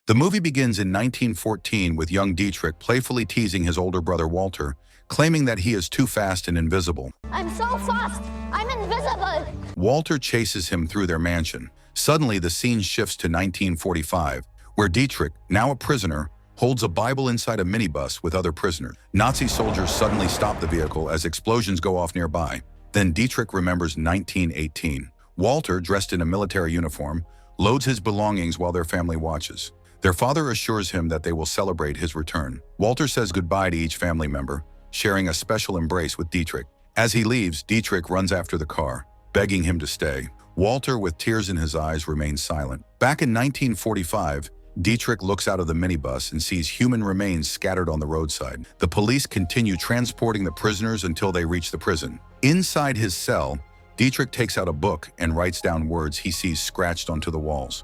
The movie begins in 1914 with young Dietrich playfully teasing his older brother Walter, claiming that he is too fast and invisible. I'm so fast, I'm invisible. Walter chases him through their mansion. Suddenly, the scene shifts to 1945, where Dietrich, now a prisoner, holds a Bible inside a minibus with other prisoners. Nazi soldiers suddenly stop the vehicle as explosions go off nearby. Then Dietrich remembers 1918. Walter, dressed in a military uniform, loads his belongings while their family watches. Their father assures him that they will celebrate his return. Walter says goodbye to each family member, sharing a special embrace with Dietrich. As he leaves, Dietrich runs after the car, begging him to stay. Walter, with tears in his eyes, remains silent. Back in 1945, Dietrich looks out of the minibus and sees human remains scattered on the roadside. The police continue transporting the prisoners until they reach the prison. Inside his cell, Dietrich takes out a book and writes down words he sees scratched onto the walls.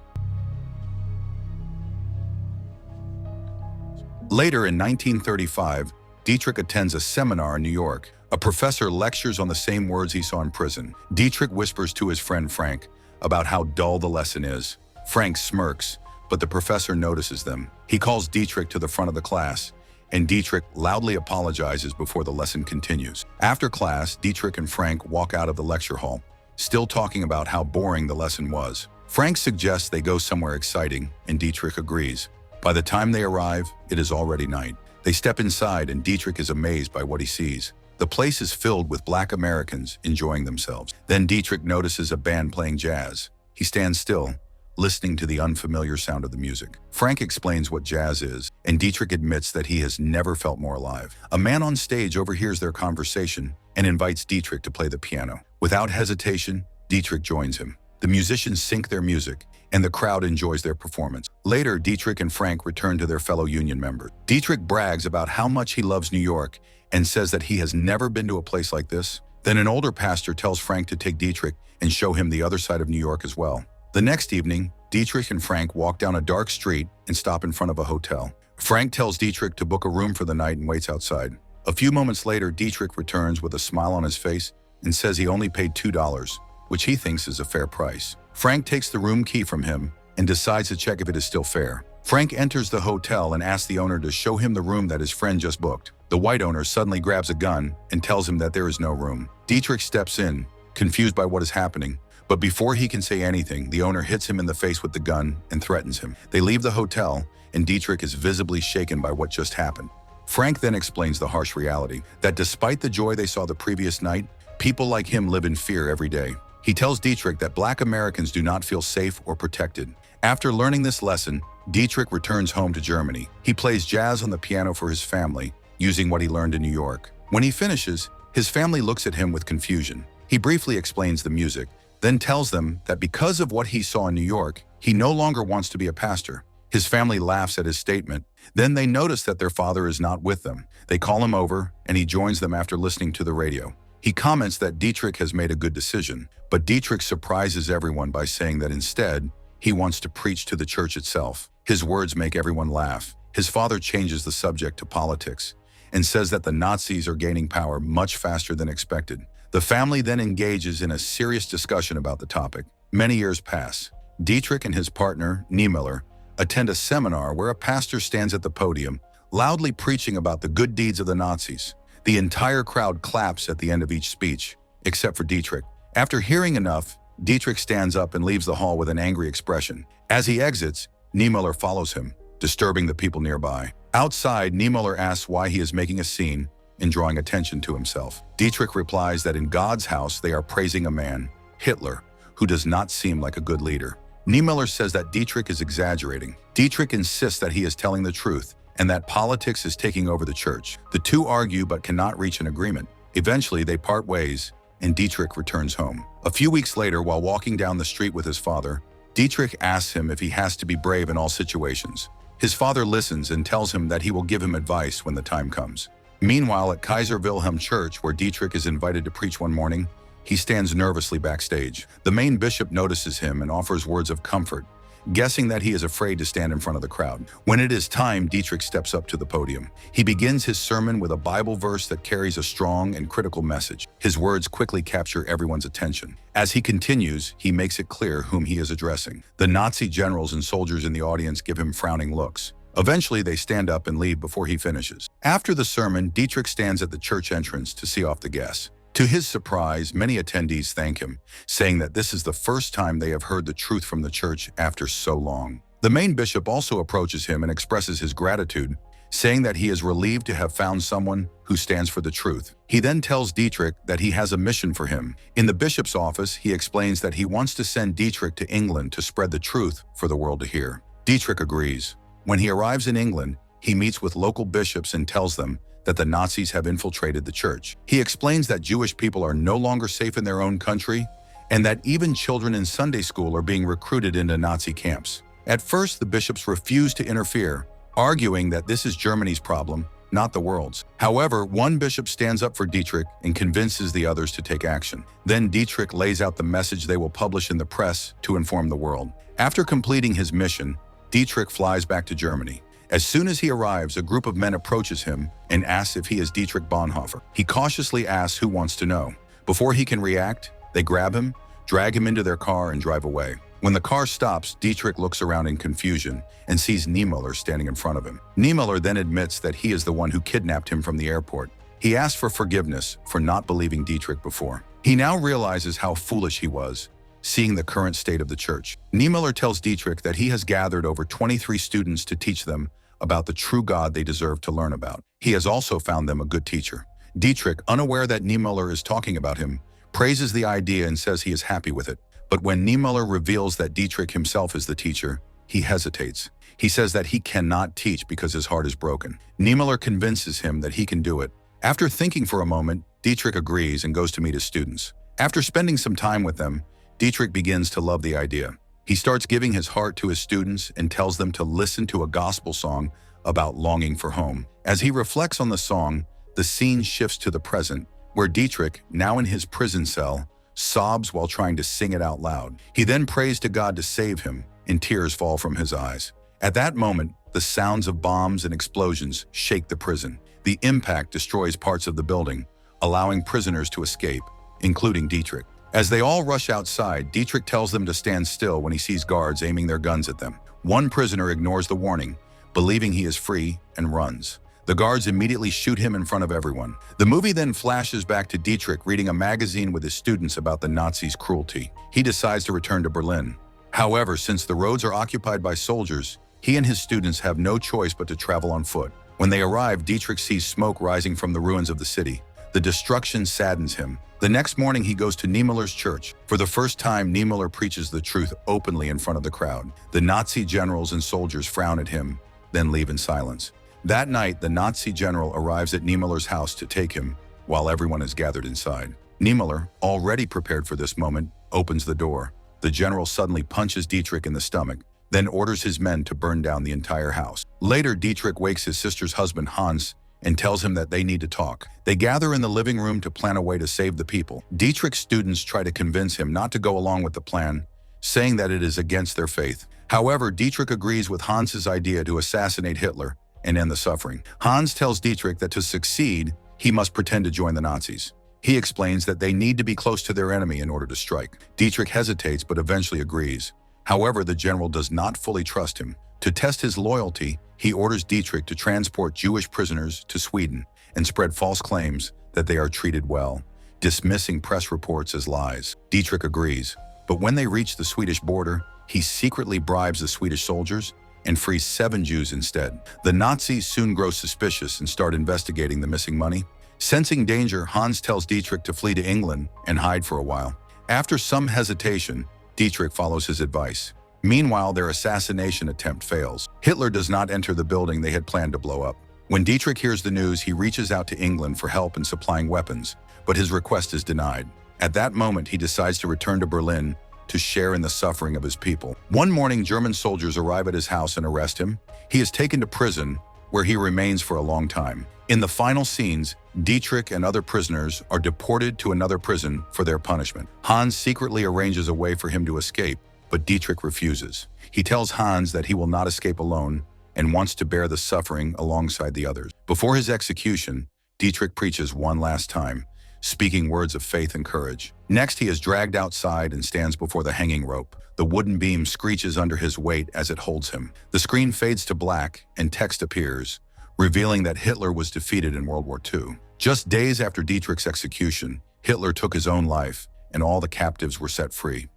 Later in 1935, Dietrich attends a seminar in New York. A professor lectures on the same words he saw in prison. Dietrich whispers to his friend Frank about how dull the lesson is. Frank smirks, but the professor notices them. He calls Dietrich to the front of the class, and Dietrich loudly apologizes before the lesson continues. After class, Dietrich and Frank walk out of the lecture hall, still talking about how boring the lesson was. Frank suggests they go somewhere exciting, and Dietrich agrees. By the time they arrive, it is already night. They step inside, and Dietrich is amazed by what he sees. The place is filled with Black Americans enjoying themselves. Then Dietrich notices a band playing jazz. He stands still, listening to the unfamiliar sound of the music. Frank explains what jazz is, and Dietrich admits that he has never felt more alive. A man on stage overhears their conversation and invites Dietrich to play the piano. Without hesitation, Dietrich joins him. The musicians sync their music, and the crowd enjoys their performance. Later, Dietrich and Frank return to their fellow union members. Dietrich brags about how much he loves New York and says that he has never been to a place like this. Then an older pastor tells Frank to take Dietrich and show him the other side of New York as well. The next evening, Dietrich and Frank walk down a dark street and stop in front of a hotel. Frank tells Dietrich to book a room for the night and waits outside. A few moments later, Dietrich returns with a smile on his face and says he only paid $2, which he thinks is a fair price. Frank takes the room key from him and decides to check if it is still fair. Frank enters the hotel and asks the owner to show him the room that his friend just booked. The white owner suddenly grabs a gun and tells him that there is no room. Dietrich steps in, confused by what is happening, but before he can say anything, the owner hits him in the face with the gun and threatens him. They leave the hotel, and Dietrich is visibly shaken by what just happened. Frank then explains the harsh reality, that despite the joy they saw the previous night, people like him live in fear every day. He tells Dietrich that Black Americans do not feel safe or protected. After learning this lesson, Dietrich returns home to Germany. He plays jazz on the piano for his family, using what he learned in New York. When he finishes, his family looks at him with confusion. He briefly explains the music, then tells them that because of what he saw in New York, he no longer wants to be a pastor. His family laughs at his statement. Then they notice that their father is not with them. They call him over, and he joins them after listening to the radio. He comments that Dietrich has made a good decision, but Dietrich surprises everyone by saying that instead, he wants to preach to the church itself. His words make everyone laugh. His father changes the subject to politics and says that the Nazis are gaining power much faster than expected. The family then engages in a serious discussion about the topic. Many years pass. Dietrich and his partner, Niemöller, attend a seminar where a pastor stands at the podium, loudly preaching about the good deeds of the Nazis. The entire crowd claps at the end of each speech, except for Dietrich. After hearing enough, Dietrich stands up and leaves the hall with an angry expression. As he exits, Niemöller follows him, disturbing the people nearby. Outside, Niemöller asks why he is making a scene and drawing attention to himself. Dietrich replies that in God's house they are praising a man, Hitler, who does not seem like a good leader. Niemöller says that Dietrich is exaggerating. Dietrich insists that he is telling the truth and that politics is taking over the church. The two argue but cannot reach an agreement. Eventually, they part ways, and Dietrich returns home. A few weeks later, while walking down the street with his father, Dietrich asks him if he has to be brave in all situations. His father listens and tells him that he will give him advice when the time comes. Meanwhile, at Kaiser Wilhelm Church, where Dietrich is invited to preach one morning, he stands nervously backstage. The main bishop notices him and offers words of comfort, guessing that he is afraid to stand in front of the crowd. When it is time, Dietrich steps up to the podium. He begins his sermon with a Bible verse that carries a strong and critical message. His words quickly capture everyone's attention. As he continues, he makes it clear whom he is addressing. The Nazi generals and soldiers in the audience give him frowning looks. Eventually, they stand up and leave before he finishes. After the sermon, Dietrich stands at the church entrance to see off the guests. To his surprise, many attendees thank him, saying that this is the first time they have heard the truth from the church after so long. The main bishop also approaches him and expresses his gratitude, saying that he is relieved to have found someone who stands for the truth. He then tells Dietrich that he has a mission for him. In the bishop's office, he explains that he wants to send Dietrich to England to spread the truth for the world to hear. Dietrich agrees. When he arrives in England, he meets with local bishops and tells them that the Nazis have infiltrated the church. He explains that Jewish people are no longer safe in their own country and that even children in Sunday school are being recruited into Nazi camps. At first, the bishops refuse to interfere, arguing that this is Germany's problem, not the world's. However, one bishop stands up for Dietrich and convinces the others to take action. Then Dietrich lays out the message they will publish in the press to inform the world. After completing his mission, Dietrich flies back to Germany. As soon as he arrives, a group of men approaches him and asks if he is Dietrich Bonhoeffer. He cautiously asks who wants to know. Before he can react, they grab him, drag him into their car, and drive away. When the car stops, Dietrich looks around in confusion and sees Niemöller standing in front of him. Niemöller then admits that he is the one who kidnapped him from the airport. He asks for forgiveness for not believing Dietrich before. He now realizes how foolish he was, seeing the current state of the church. Niemöller tells Dietrich that he has gathered over 23 students to teach them about the true God they deserve to learn about. He has also found them a good teacher. Dietrich, unaware that Niemöller is talking about him, praises the idea and says he is happy with it. But when Niemöller reveals that Dietrich himself is the teacher, he hesitates. He says that he cannot teach because his heart is broken. Niemöller convinces him that he can do it. After thinking for a moment, Dietrich agrees and goes to meet his students. After spending some time with them, Dietrich begins to love the idea. He starts giving his heart to his students and tells them to listen to a gospel song about longing for home. As he reflects on the song, the scene shifts to the present, where Dietrich, now in his prison cell, sobs while trying to sing it out loud. He then prays to God to save him, and tears fall from his eyes. At that moment, the sounds of bombs and explosions shake the prison. The impact destroys parts of the building, allowing prisoners to escape, including Dietrich. As they all rush outside, Dietrich tells them to stand still when he sees guards aiming their guns at them. One prisoner ignores the warning, believing he is free, and runs. The guards immediately shoot him in front of everyone. The movie then flashes back to Dietrich reading a magazine with his students about the Nazis' cruelty. He decides to return to Berlin. However, since the roads are occupied by soldiers, he and his students have no choice but to travel on foot. When they arrive, Dietrich sees smoke rising from the ruins of the city. The destruction saddens him. The next morning, he goes to Niemöller's church. For the first time, Niemöller preaches the truth openly in front of the crowd. The Nazi generals and soldiers frown at him, then leave in silence. That night, the Nazi general arrives at Niemöller's house to take him, while everyone is gathered inside. Niemöller, already prepared for this moment, opens the door. The general suddenly punches Dietrich in the stomach, then orders his men to burn down the entire house. Later, Dietrich wakes his sister's husband, Hans, and tells him that they need to talk. They gather in the living room to plan a way to save the people. Dietrich's students try to convince him not to go along with the plan, saying that it is against their faith. However, Dietrich agrees with Hans's idea to assassinate Hitler and end the suffering. Hans tells Dietrich that to succeed, he must pretend to join the Nazis. He explains that they need to be close to their enemy in order to strike. Dietrich hesitates but eventually agrees. However, the general does not fully trust him. To test his loyalty, he orders Dietrich to transport Jewish prisoners to Sweden and spread false claims that they are treated well, dismissing press reports as lies. Dietrich agrees, but when they reach the Swedish border, he secretly bribes the Swedish soldiers and frees 7 Jews instead. The Nazis soon grow suspicious and start investigating the missing money. Sensing danger, Hans tells Dietrich to flee to England and hide for a while. After some hesitation, Dietrich follows his advice. Meanwhile, their assassination attempt fails. Hitler does not enter the building they had planned to blow up. When Dietrich hears the news, he reaches out to England for help in supplying weapons, but his request is denied. At that moment, he decides to return to Berlin to share in the suffering of his people. One morning, German soldiers arrive at his house and arrest him. He is taken to prison, where he remains for a long time. In the final scenes, Dietrich and other prisoners are deported to another prison for their punishment. Hans secretly arranges a way for him to escape, but Dietrich refuses. He tells Hans that he will not escape alone and wants to bear the suffering alongside the others. Before his execution, Dietrich preaches one last time, speaking words of faith and courage. Next, he is dragged outside and stands before the hanging rope. The wooden beam screeches under his weight as it holds him. The screen fades to black and text appears, revealing that Hitler was defeated in World War II. Just days after Dietrich's execution, Hitler took his own life, and all the captives were set free.